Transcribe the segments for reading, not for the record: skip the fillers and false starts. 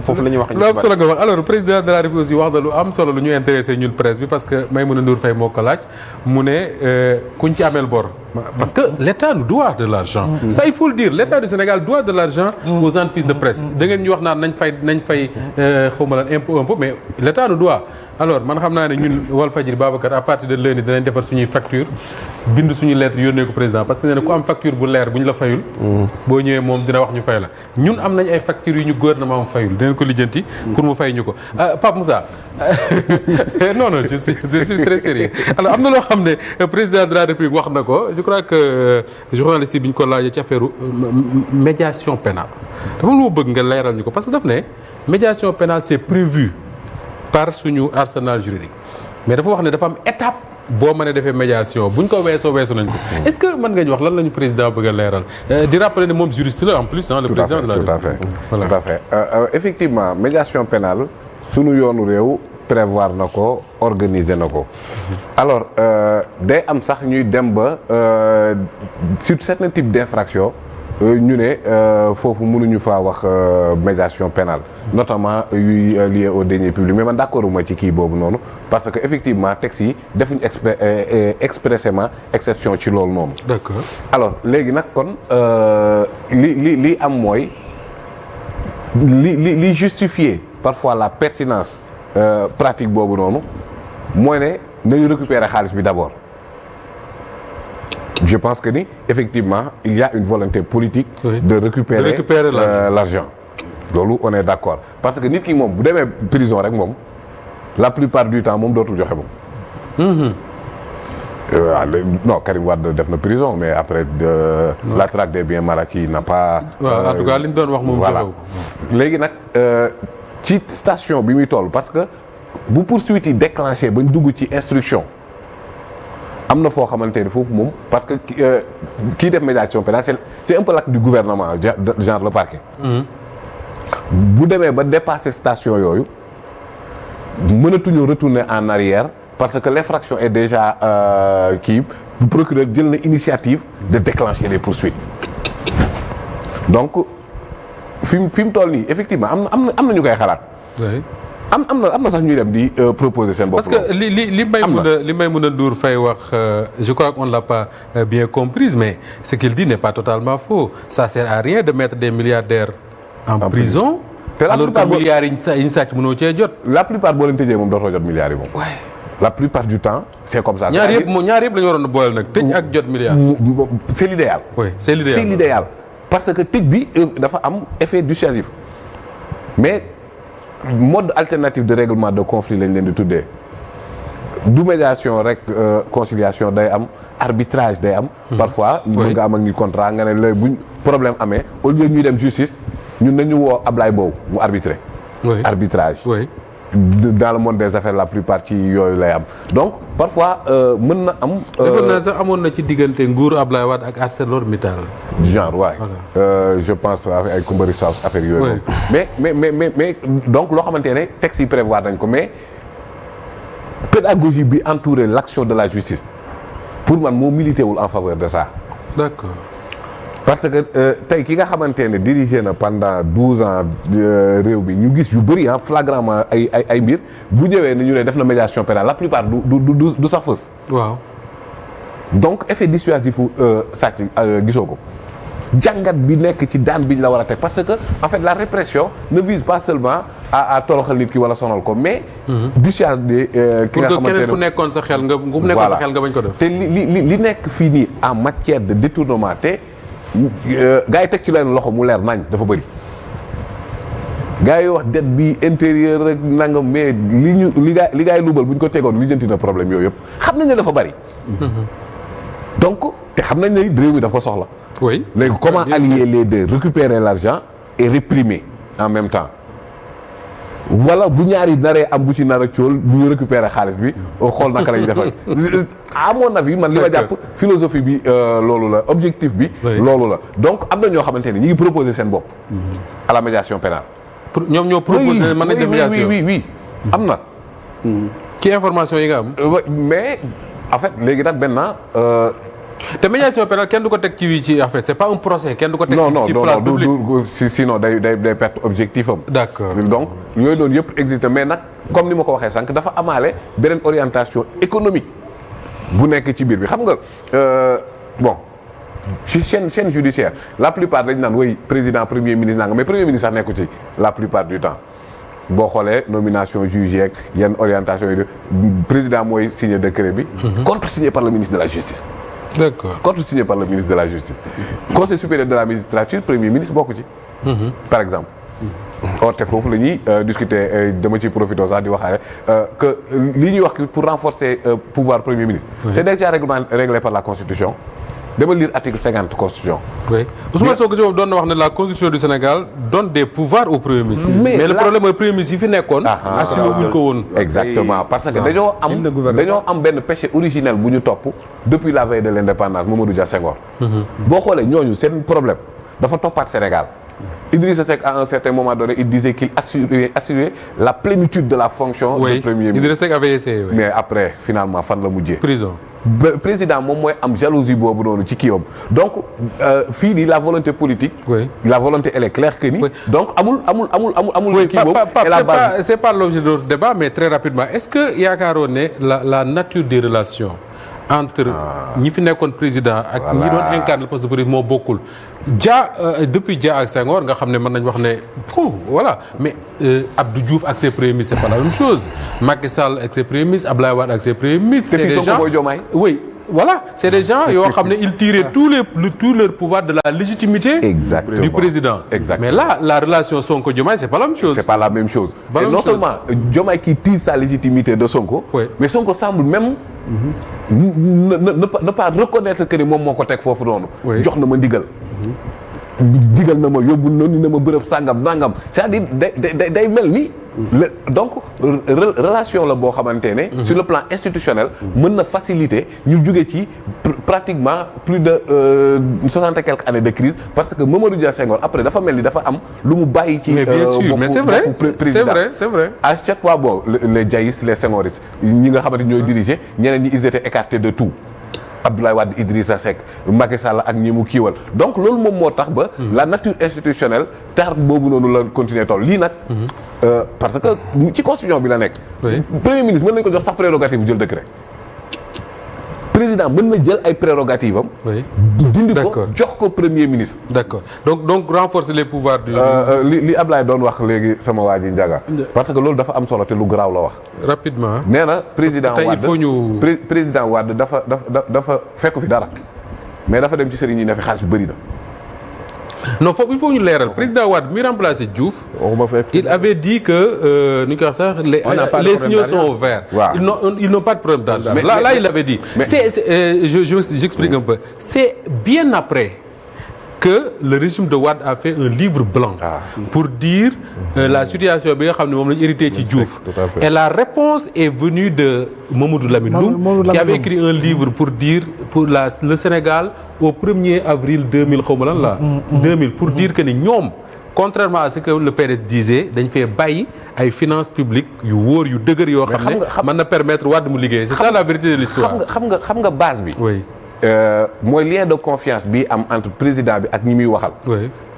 foofu la ñuy wax. lu am solo nga wax alors président de la République aussi wax na lu am solo lu ñu intéressé ñun presse bi parce que Maïmouna Ndour Faye moo ko laaj mu ne kuñ ci ameel bor. parce que l'État nous doit de l'argent. Ça il faut le dire l'État du Sénégal doit de l'argent aux entreprises de presse. da ngeen ñu wax naan nañ fay xawma lan impôt mais l'État nous doit. alors man xam naa ne ñun Walfadjri Babacar à partir de lundi danañ defar suñuy facture bind suñu lettre yónnee ko président parce que nee na ku am facture bu leer bu ñu la fayul. boo ñëwee moom dina wax ñu fay la ñun am nañ ay factures yu ñu gouvernement am fayul dinañ ko lijjanti pour mu fay ñu ko Pape Moussa non je suis très sérieux alors am na loo xam ne président de la République wax na ko je crois que journaliste yi bi ñu ko laajee ci affaire médiation pénale dafa lu ma bëgg nga leeral ñu ko parce que daf ne médiation pénale c'est prévu par suñu arsenal juridique mais dafa wax ne dafa am étape boo mënee defee médiation buñ ko weesu nañ ko est-ce que mën nga ñu wax lan lañu président bëgg a leeral di rappeler ne moom juriste la en plus le président de la République. Tout à fait effectivement médiation pénale suñu yoonu réew prévoir na ko organiser na ko alors day am sax ñuy dem ba sur certains types d'infractions ñu ne foofu mënuñu faa wax médiation pénale notamment yuy lié aux deniers publics mais man d'accorduma ci kii boobu noonu parce que effectivement texte yi defuñu expressément exception ci loolu noonu. D'accord. alors léegi nag kon li am mooy li justifier parfois la pertinence pratique boobu noonu mooy ne nañu récupérer xaalis bi d'abord. Je pense que ni effectivement il y a une volonté politique. Oui. de récupérer l'argent. loolu on est d'accord parce que nit ki moom bu demee prison rek moom la plupart du temps moom dootul joxe moom. Non Karim Wade def na prison mais après la traque des biens mal acquis n'a pas. en tout cas li ñu doon wax moom. voilà léegi nag ci station bi muy toll parce que bu poursuite yi déclenché ba ñu dugg ci instruction. am na foo xamante ne foofu moom parce que kii def médiation pénale c'est un peu l'acte du gouvernement genre le parquet. bu demee ba dépasser station yooyu mënatuñu retourner en arrière parce que l'infraction est déjà kii bu procureur jël na initiative de déclencher les poursuites donc fi mu toll nii effectivement am na ñu koy xalaat. am na sax ñuy dem di proposer seen bopp. parce que li Maïmouna Ndour Faye wax je crois qu'on ne l'a pas bien comprise mais ce qu'il dit n'est pas totalement faux ça sert à rien de mettre des milliardaires en prison. alors que milliards yi ñu sàcc mënoo cee jot. la plupart boo leen tëjee moom dootoo jot milliards yi moom. waaye la plupart du temps c'est comme ça. ñaar yëpp la ñu waroon a booleel nag tëj ak jot milliards. c'est l'idéal. oui c'est l'idéal parce que tëj bi dafa am effet dissuasif mais. mode alternatif de règlement de conflit lañ leen di tuddee du médiation rek conciliation day am arbitrage day am. parfois mën nga am ak ni contrat nga ne la buñ problème amee au lieu ñuy dem justice ñun nañu woo Ablaye Mbow mu arbitrer. arbitrage. dans le monde des affaires la plupart ci yooyu lay am donc parfois mën na am. defoon naa sax amoon na ci diggante nguuru Ablaye Wade ak ArcelorMittal. genre waaye. je pense ay Kumbari South affaire yooyu. mais donc loo xamante ne texte yi prévoir nañ ko mais pédagogie bi entourer l'action de la justice pour man moo milité wul en faveur de ça. D'accord. parce que tey ki nga xamante ne dirigé na pendant 12 ans réew bi ñu gis yu bëri flagramment ay mbir bu ñëwee ni ñu ne def na médiation pénale la plupart du sax fës. waaw. donc effet dissuasif sàcc gisoo ko jàngat bi nekk ci daan bi ñu la war a teg parce que en fait la répression ne vise pas seulement à toroxal nit ki wala sonal ko mais. dissuader ki nga xamante ne pour que keneen ku nekkoon sa xel nga ku nekkoon sa xel nga bañ ko def. te li nekk fii nii en matière de détournement te. gaa yi teg ci leen loxo mu leer nañ dafa bëri gaa yi wax dette bi intérieur rek nangam mais li gaa yi luubal bu ñu ko tegoon lijjanti na problème yooyu yëpp xam nañ ne dafa bëri. donc te xam nañ ne réew mi dafa ko soxla. oui léegi comment allier les deux récupérer l'argent et réprimer en même temps wala bu ñaari naree am bu ci nar a cóol bu ñu récupérer xaalis bi xool naka lañu defal à mon avis man li ma jàpp philosophie bi loolu la objectif bi loolu la donc am na ñoo xamante ne ñi ngi proposer seen bopp à la médiation pénale ñoom ñoo proposer mën nañ def médiation oui am na ci information yi nga am mais en fait léegi nag maintenant te médiation pénale kenn du ko teg ci en fait c'est pas un procès kenn du ko teg ci non place publique. sinon day perte objectif am. D'accord. Donc yooyu noonu yëpp existe mais nag comme ni ma ko waxee sànq dafa amaale beneen orientation économique bu nekk ci biir bi xam nga bon ci chaîne judiciaire la plupart dañ naan way président premier ministre nanga mais premier ministre sax nekku ci la plupart du temps boo xoolee nomination juge yeeg yenn orientation yi président mooy signé décret bi. contresigné par le ministre de la justice. D'accord. Contresigné par le ministre de la justice. Conseil supérieur de la magistrature premier ministre bokk ci. par exemple. or te foofu la ñuy discuter dama ciy profité sax di waxaale que li ñuy wax pour renforcer pouvoir premier ministre. c'est déjà réglé par la constitution. dama lire article 50 constitution. oui Ousmane Sonko ci boobu doon na wax ne la constitution du Sénégal donne des pouvoirs au premier ministre. mais le problème mooy premier ministre yi fi nekkoon. assumer wuñ ko woon. exactement parce que dañoo am benn péché originel bu ñu topp depuis la veille de l'indépendance Mamadou Dia Senghor. boo xoolee ñooñu seen problème dafa toppaat Sénégal. Idrissa Seck à un certain moment donné il disait qu'il assurait la plénitude de la fonction. de premier ministre. Idrissa Seck avait essayé. mais après finalement fan la mujjee. prison. président moom mooy am jalousie boobu noonu ci kiiwam donc fii nii la volonté politique. la volonté elle est claire que ni. donc amul. kii boobu et la base c'est pas l'objet de notre débat mais très rapidement est-ce que yaakaaroon ne la nature des relations entre ñi fi nekkoon président ak ñi doon incarner le poste de président moo bokkul. depuis Dia ak Senghor nga xam ne mën nañu wax ne voilà mais Abdou Diouf ak ses premiers ministres c'est pas la même chose Macky Sall ak ses premiers ministres Abdoulaye Wade ak ses premiers ministres. c'est des gens oui voilà c'est des gens yoo xam ne ils tiraient tout leur pouvoir de la légitimité. Exactement. du président. Exactement. mais là la relation Sonko Diomaye c'est pas la même chose. c'est pas la même chose. et non seulement Diomaye qui tire sa légitimité de Sonko. mais Sonko semble même. ne pas reconnaître que ni moom moo ko teg foofu noonu. jox na ma ndigal. digal na ma yóbbu noonu na ma bërëb sàngam nangam c'est-à-dire day mel ni. donc relation la boo xamante ne. sur le plan institutionnel. mën na faciliter ñu jóge ci pratiquement plus de 60 et quelques années de crise parce que Mamadou Dia Senghor après dafa mel ni dafa am lu mu bàyyi ci. mais bien sûr mais c'est vrai c'est vrai. à chaque fois bon les Diaïs les Senghoristes ñi nga xamante ñooy diriger ñeneen ñi ils étaient écartés de tout. Abdoulaye Wade Idrissa Seck Macky Sall ak ñi mu kiiwal donc loolu moom moo tax ba. la nature institutionnelle tar boobu noonu la continuer toll lii nag. parce que ci constitution bi la nekk. premier ministre mën nañu ko jox sax prérogative jël décret. président mën na jël ay prérogatives am. dindi ko jox ko premier ministre. d'accord donc renforcer les pouvoirs du. li Ablaye doon wax léegi sama waa ji Ndiaga. parce que loolu dafa am solo te lu garaaw la wax. rapidement. nee na président Wade il faut ñu. président Wade dafa fekku fi dara mais dafa dem ci sëriñ yi ne fi xaalis bu bëri na. non foofu il faut ñu leeral président Wade mi remplacé Diouf. il avait dit que nu ñu koy wax sax les signaux sont verts. ils n'ont pas de problème d'argent. là il avait dit. j'explique un peu. c'est bien après que le régime de Wade a fait un livre blanc. pour dire la situation bi nga xam ne moom la ñu hérité ci Diouf. et la réponse est venue de Mamadou Lamine Loum qui avait écrit un livre pour dire le Sénégal au 1er avril 2000 xaw ma lan la 2000 pour dire que ni ñoom contrairement à ce que le PDS disait dañ fee bàyyi ay finances publiques yu wóor yu dëgër yoo xam ne mën na permettre Wade mu liggéey c'est ça la vérité de l'histoire. xam nga base bi. oui. mooy lien de confiance bi am entre président bi ak ñi muy waxal.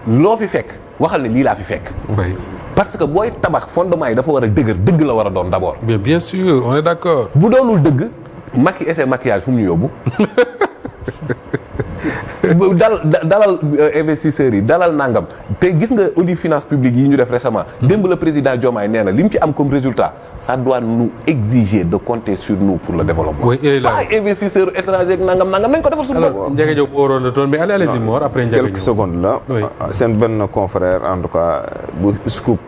loo fi fekk waxal ne lii laa fi fekk. parce que booy tabax fondement yi dafa war a dëgg la war a doon d'abord. bien sûr on est d'accord. bu doonul dëgg Macky et ses maquillages fu mu ñu yóbbu. dalal investisseurs yi dalal nangam te gis nga audit finance publique yi ñu def récemment. démb le président Diomaye nee na li mu ci am comme résultat ça doit nous exiger de compter sur nous pour le développement. oui il est là pas investisseurs étrangers nangam nañ ko defal suñu bopp. alors Ndiaga Diop waroon na toon mais allez-y Mor après Ndiaga Diop quelques secondes là. seen benn confrère en tout cas bu scoop.